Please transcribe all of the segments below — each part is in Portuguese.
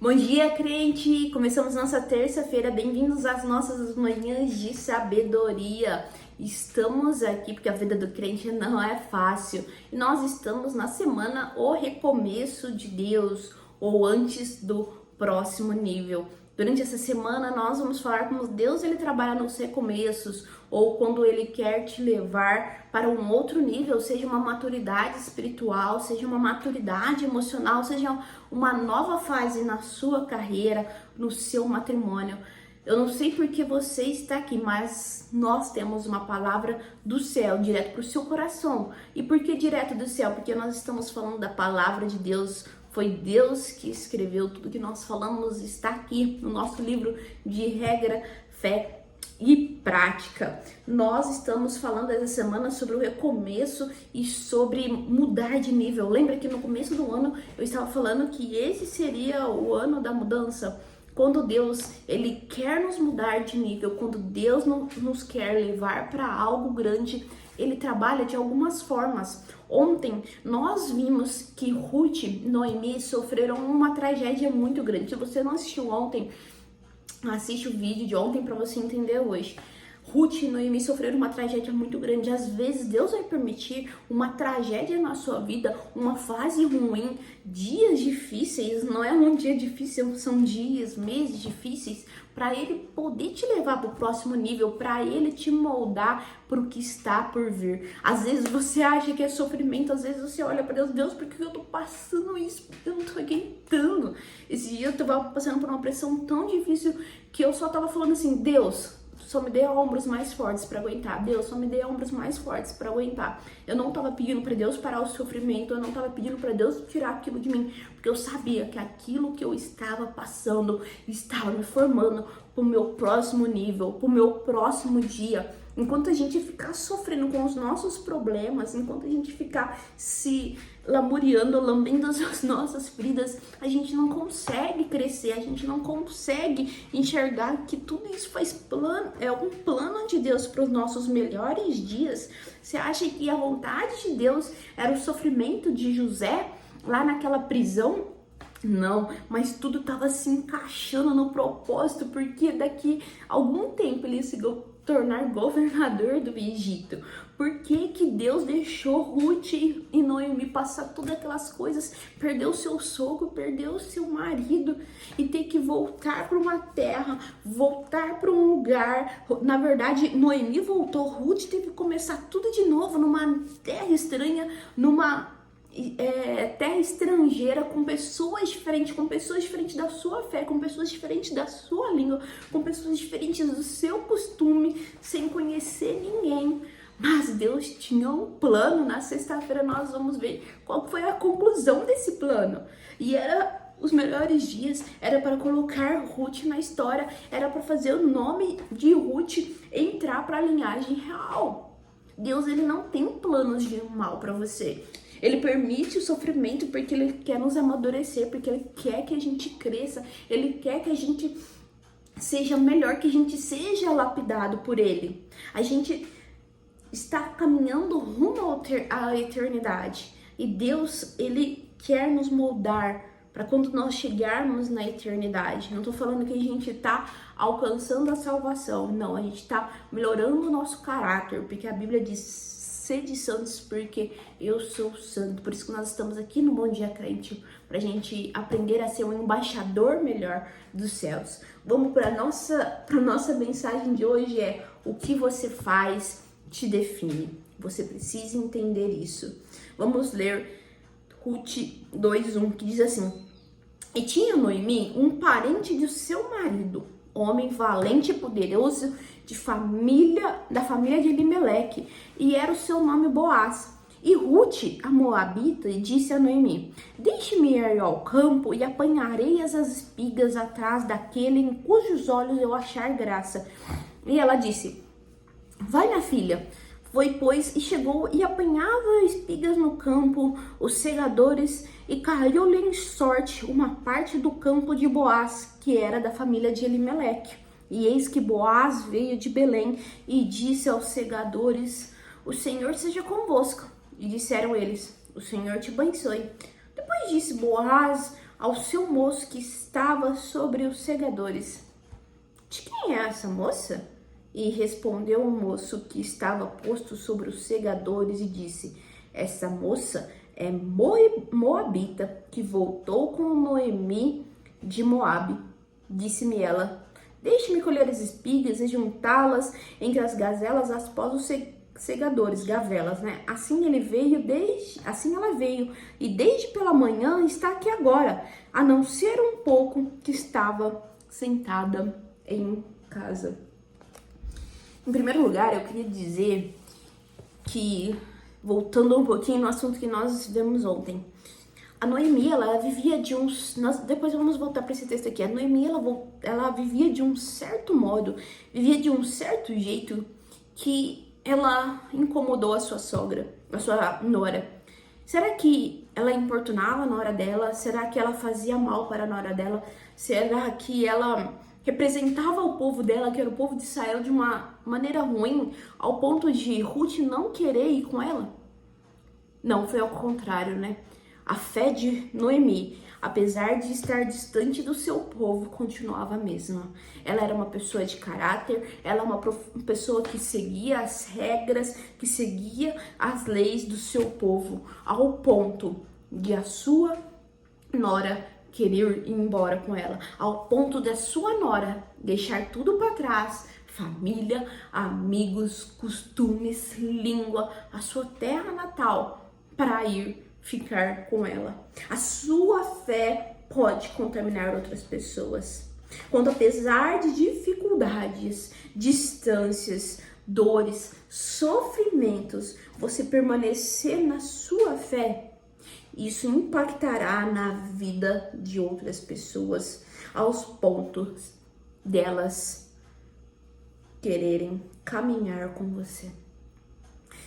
Bom dia, crente! Começamos nossa terça-feira. Bem-vindos às nossas manhãs de sabedoria. Estamos aqui porque a vida do crente não é fácil. E nós estamos na semana O Recomeço de Deus, ou antes do próximo nível. Durante essa semana nós vamos falar como Deus ele trabalha nos recomeços, ou quando ele quer te levar para um outro nível, seja uma maturidade espiritual, seja uma maturidade emocional, seja uma nova fase na sua carreira, no seu matrimônio. Eu não sei por que você está aqui, mas nós temos uma palavra do céu direto para o seu coração. E por que direto do céu? Porque nós estamos falando da palavra de Deus. Foi Deus que escreveu tudo que nós falamos, está aqui no nosso livro de regra, fé e prática. Nós estamos falando essa semana sobre o recomeço e sobre mudar de nível. Lembra que no começo do ano eu estava falando que esse seria o ano da mudança? Quando Deus ele quer nos mudar de nível, quando Deus nos quer levar para algo grande, ele trabalha de algumas formas. Ontem nós vimos que Ruth e Noemi sofreram uma tragédia muito grande. Se você não assistiu ontem, assiste o vídeo de ontem para você entender hoje. Ruth e Noemi sofreram uma tragédia muito grande. Às vezes Deus vai permitir uma tragédia na sua vida, uma fase ruim, dias difíceis. Não é um dia difícil, são dias, meses difíceis, para ele poder te levar para o próximo nível, para ele te moldar para o que está por vir. Às vezes você acha que é sofrimento, às vezes você olha para Deus, Deus, por que eu tô passando isso? Eu não tô aguentando. Esse dia eu tava passando por uma pressão tão difícil que eu só tava falando assim, Deus, só me dê ombros mais fortes para aguentar. Deus, só me dê ombros mais fortes para aguentar. Eu não tava pedindo para Deus parar o sofrimento, eu não tava pedindo para Deus tirar aquilo de mim, porque eu sabia que aquilo que eu estava passando estava me formando pro meu próximo nível, pro meu próximo dia. Enquanto a gente ficar sofrendo com os nossos problemas, enquanto a gente ficar se lamuriando, lambendo as nossas feridas, a gente não consegue crescer, a gente não consegue enxergar que tudo isso é um plano de Deus para os nossos melhores dias. Você acha que a vontade de Deus era o sofrimento de José lá naquela prisão? Não, mas tudo estava se encaixando no propósito, porque daqui a algum tempo ele se tornar governador do Egito. Por que que Deus deixou Ruth e Noemi passar todas aquelas coisas, perder o seu sogro, perder o seu marido e ter que voltar para uma terra, voltar para um lugar? Na verdade, Noemi voltou, Ruth teve que começar tudo de novo numa terra estranha, numa terra estrangeira, com pessoas diferentes da sua fé, com pessoas diferentes da sua língua, com pessoas diferentes do seu costume, sem conhecer ninguém. Mas Deus tinha um plano. Na sexta-feira nós vamos ver qual foi a conclusão desse plano. E era os melhores dias, era para colocar Ruth na história, era para fazer o nome de Ruth entrar para a linhagem real. Deus ele não tem planos de mal para você. Ele permite o sofrimento porque ele quer nos amadurecer, porque ele quer que a gente cresça, ele quer que a gente seja melhor, que a gente seja lapidado por ele. A gente está caminhando rumo à eternidade e Deus, ele quer nos moldar para quando nós chegarmos na eternidade. Não tô falando que a gente tá alcançando a salvação, não, a gente tá melhorando o nosso caráter, porque a Bíblia diz: sede santos, porque eu sou santo. Por isso que nós estamos aqui no Bom Dia Crente, pra gente aprender a ser um embaixador melhor dos céus. Vamos para nossa mensagem de hoje, o que você faz te define. Você precisa entender isso. Vamos ler Ruth 2:1, que diz assim: e tinha Noemi um parente de seu marido, homem valente e poderoso, da família de Elimeleque, e era o seu nome Boaz. E Ruth, a moabita, disse a Noemi: deixe-me ir ao campo e apanharei as espigas atrás daquele em cujos olhos eu achar graça. E ela disse: vai, minha filha. Foi, pois, e chegou e apanhava espigas no campo, os segadores, e caiu-lhe em sorte uma parte do campo de Boaz, que era da família de Elimeleque. E eis que Boaz veio de Belém e disse aos segadores: o Senhor seja convosco. E disseram eles: o Senhor te abençoe. Depois disse Boaz ao seu moço que estava sobre os segadores: de quem é essa moça? E respondeu o moço que estava posto sobre os segadores e disse: essa moça é moabita, que voltou com Noemi de Moabe. Disse-me ela: deixe-me colher as espigas e juntá-las entre as gazelas após os segadores, gavelas, né? Assim ela veio, e desde pela manhã está aqui agora, a não ser um pouco que estava sentada em casa. Em primeiro lugar, eu queria dizer que, voltando um pouquinho no assunto que nós vimos ontem, a Noemi, ela vivia de depois vamos voltar para esse texto aqui. A Noemi, ela vivia de um certo modo, vivia de um certo jeito que ela incomodou a sua sogra, a sua nora. Será que ela importunava a nora dela? Será que ela fazia mal para a nora dela? Será que ela representava o povo dela, que era o povo de Israel, de uma maneira ruim, ao ponto de Ruth não querer ir com ela? Não, foi ao contrário, né? A fé de Noemi, apesar de estar distante do seu povo, continuava a mesma. Ela era uma pessoa de caráter, ela é uma pessoa que seguia as regras, que seguia as leis do seu povo, ao ponto de a sua nora querer ir embora com ela, ao ponto da sua nora deixar tudo para trás, família, amigos, costumes, língua, a sua terra natal, para ir ficar com ela. A sua fé pode contaminar outras pessoas. Quando, apesar de dificuldades, distâncias, dores, sofrimentos, você permanecer na sua fé, isso impactará na vida de outras pessoas, aos pontos delas quererem caminhar com você.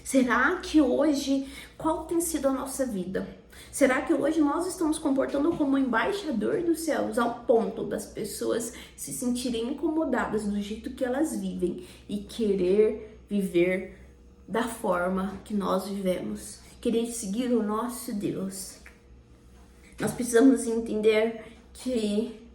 Será que hoje, qual tem sido a nossa vida? Será que hoje nós estamos comportando como embaixador dos céus, ao ponto das pessoas se sentirem incomodadas do jeito que elas vivem e querer viver da forma que nós vivemos, querer seguir o nosso Deus? Nós precisamos entender que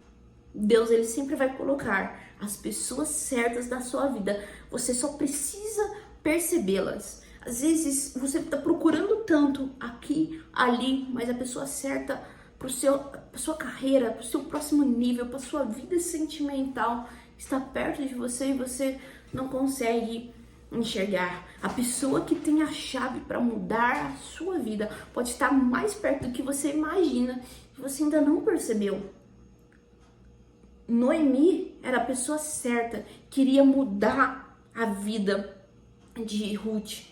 Deus, ele sempre vai colocar as pessoas certas na sua vida. Você só precisa percebê-las. Às vezes você está procurando tanto aqui, ali, mas a pessoa certa para sua carreira, para o seu próximo nível, para sua vida sentimental está perto de você e você não consegue enxergar. A pessoa que tem a chave para mudar a sua vida pode estar mais perto do que você imagina e você ainda não percebeu. Noemi era a pessoa certa, queria mudar a vida de Ruth.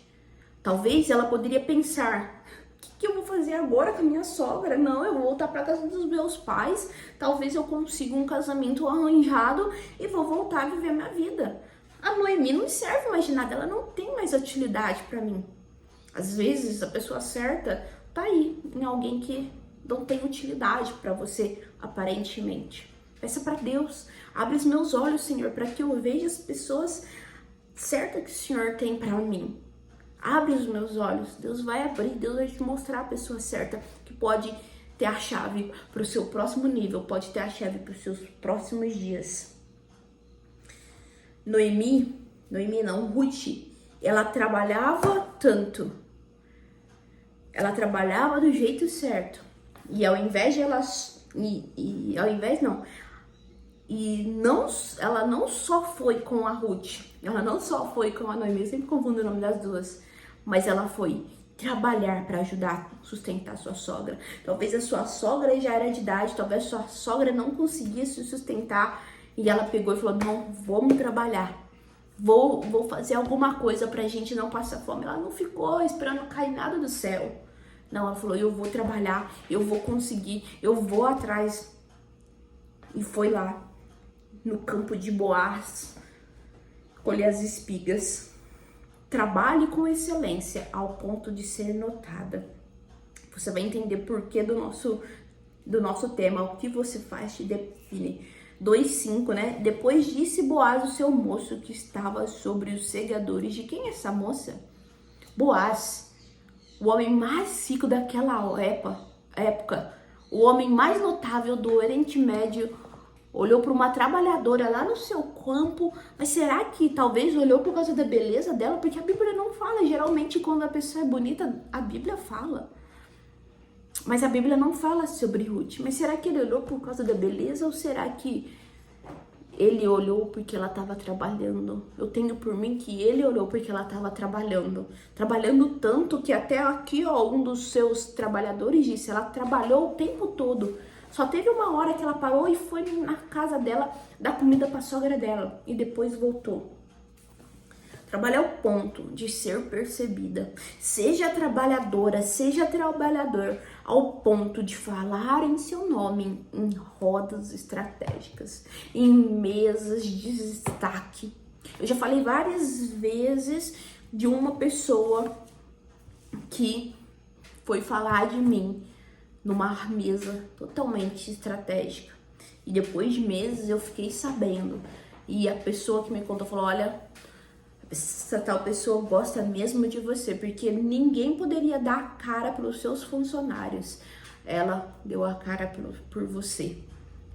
Talvez ela poderia pensar: o que eu vou fazer agora com a minha sogra? Não, eu vou voltar para casa dos meus pais. Talvez eu consiga um casamento arranjado e vou voltar a viver minha vida. A Noemi não me serve mais de nada, ela não tem mais utilidade para mim. Às vezes a pessoa certa tá aí, em alguém que não tem utilidade para você, aparentemente. Peça para Deus: abre os meus olhos, Senhor, para que eu veja as pessoas certas que o Senhor tem para mim. Abre os meus olhos. Deus vai abrir, Deus vai te mostrar a pessoa certa que pode ter a chave para o seu próximo nível, pode ter a chave para os seus próximos dias. Ruth, ela trabalhava tanto, ela trabalhava do jeito certo, e ao invés de ela, ela não só foi com a Ruth, ela não só foi com a Noemi, eu sempre confundo o nome das duas, mas ela foi trabalhar para ajudar a sustentar a sua sogra. Talvez a sua sogra já era de idade, talvez a sua sogra não conseguia se sustentar, e ela pegou e falou: não, vamos trabalhar, vou fazer alguma coisa pra gente não passar fome. Ela não ficou esperando cair nada do céu. Não, ela falou: eu vou trabalhar, eu vou conseguir, eu vou atrás. E foi lá no campo de Boaz colher as espigas. Trabalhe com excelência ao ponto de ser notada. Você vai entender por que do nosso tema. O que você faz te define. 2:5, né? Depois disse Boaz, o seu moço que estava sobre os segadores. De quem é essa moça? Boaz, o homem mais rico daquela época, O homem mais notável do Oriente Médio olhou para uma trabalhadora lá no seu campo, mas será que talvez olhou por causa da beleza dela? Porque a Bíblia não fala. Geralmente quando a pessoa é bonita, a Bíblia fala. Mas a Bíblia não fala sobre Ruth. Mas será que ele olhou por causa da beleza ou será que ele olhou porque ela estava trabalhando? Eu tenho por mim que ele olhou porque ela estava trabalhando. Trabalhando tanto que até aqui, ó, um dos seus trabalhadores disse, ela trabalhou o tempo todo. Só teve uma hora que ela parou e foi na casa dela dar comida para a sogra dela. E depois voltou. Trabalhar ao ponto de ser percebida. Seja trabalhadora, seja trabalhador, ao ponto de falar em seu nome em rodas estratégicas, em mesas de destaque. Eu já falei várias vezes de uma pessoa que foi falar de mim numa mesa totalmente estratégica. E depois de meses eu fiquei sabendo. E a pessoa que me contou falou, olha, essa tal pessoa gosta mesmo de você, porque ninguém poderia dar a cara para os seus funcionários. Ela deu a cara por você.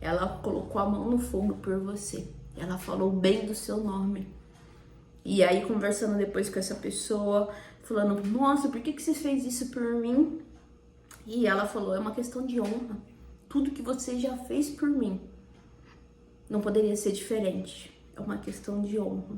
Ela colocou a mão no fogo por você. Ela falou bem do seu nome. E aí, conversando depois com essa pessoa, falando, nossa, por que você fez isso por mim? E ela falou, é uma questão de honra. Tudo que você já fez por mim não poderia ser diferente. É uma questão de honra.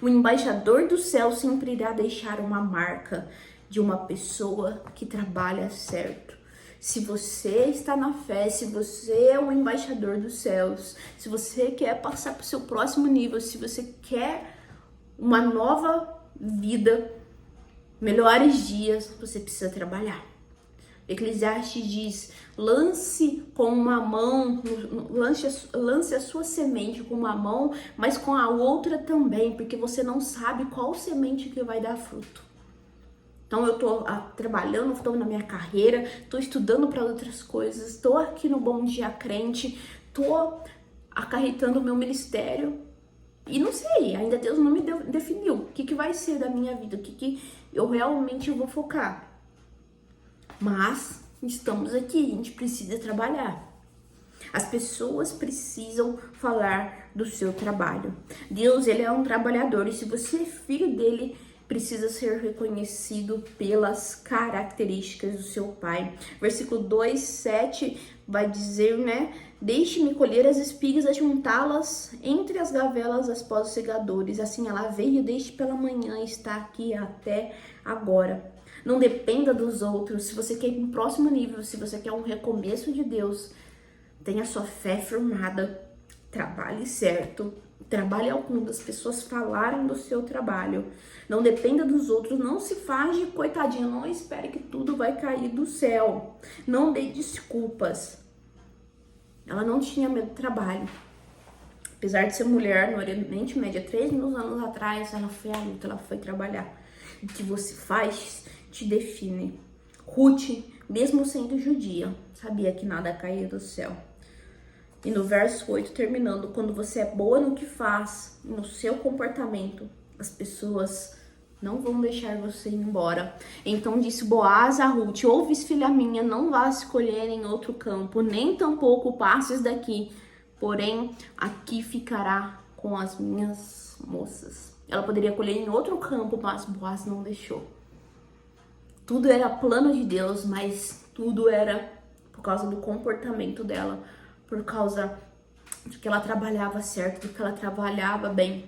O embaixador do céu sempre irá deixar uma marca de uma pessoa que trabalha certo. Se você está na fé, se você é um embaixador dos céus, se você quer passar para o seu próximo nível, se você quer uma nova vida, melhores dias, você precisa trabalhar. Eclesiastes diz, lance com uma mão, lance a sua semente com uma mão, mas com a outra também, porque você não sabe qual semente que vai dar fruto. Então eu tô trabalhando, estou na minha carreira, estou estudando para outras coisas, estou aqui no Bom Dia Crente, estou acarretando o meu ministério e não sei, ainda Deus não me definiu o que vai ser da minha vida, o que eu realmente vou focar. Mas estamos aqui, a gente precisa trabalhar. As pessoas precisam falar do seu trabalho. Deus, ele é um trabalhador e se você é filho dele, precisa ser reconhecido pelas características do seu pai. Versículo 2, 7 vai dizer, né? Deixe-me colher as espigas e juntá-las entre as gavelas após os segadores. Assim ela veio desde pela manhã e está aqui até agora. Não dependa dos outros. Se você quer ir para um próximo nível, se você quer um recomeço de Deus, tenha sua fé firmada, trabalhe certo, trabalhe ao ponto das pessoas falarem do seu trabalho. Não dependa dos outros, não se faz de coitadinho, não espere que tudo vai cair do céu. Não dê desculpas. Ela não tinha medo do trabalho. Apesar de ser mulher no Oriente Médio, 3.000 anos atrás, ela foi à luta, ela foi trabalhar. O que você faz te define. Ruth, mesmo sendo judia, sabia que nada caía do céu. E no verso 8, terminando, quando você é boa no que faz, no seu comportamento, as pessoas não vão deixar você ir embora. Então disse Boaz a Ruth, ouves, filha minha, não vás escolher em outro campo, nem tampouco passes daqui, porém aqui ficará com as minhas moças. Ela poderia colher em outro campo, mas Boaz não deixou. Tudo era plano de Deus, mas tudo era por causa do comportamento dela, por causa de que ela trabalhava certo, de que ela trabalhava bem.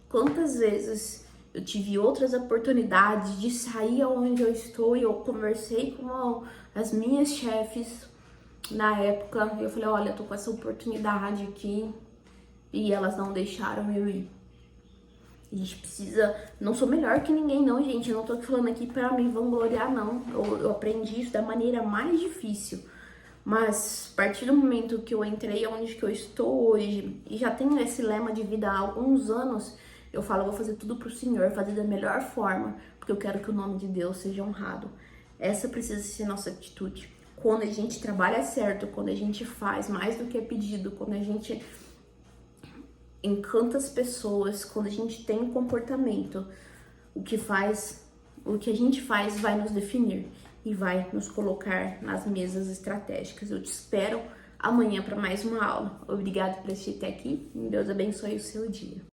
Quantas vezes eu tive outras oportunidades de sair aonde eu estou e eu conversei com as minhas chefes na época, eu falei, olha, eu tô com essa oportunidade aqui e elas não deixaram eu ir. A gente precisa... Não sou melhor que ninguém, não, gente. Eu não tô falando aqui pra me vangloriar, não. Eu aprendi isso da maneira mais difícil. Mas, a partir do momento que eu entrei onde que eu estou hoje, e já tenho esse lema de vida há alguns anos, eu falo, eu vou fazer tudo pro Senhor, fazer da melhor forma, porque eu quero que o nome de Deus seja honrado. Essa precisa ser nossa atitude. Quando a gente trabalha certo, quando a gente faz mais do que é pedido, quando a gente encanta as pessoas, quando a gente tem um comportamento, o que a gente faz vai nos definir. e vai nos colocar nas mesas estratégicas. Eu te espero amanhã para mais uma aula. Obrigada por assistir até aqui. Deus abençoe o seu dia.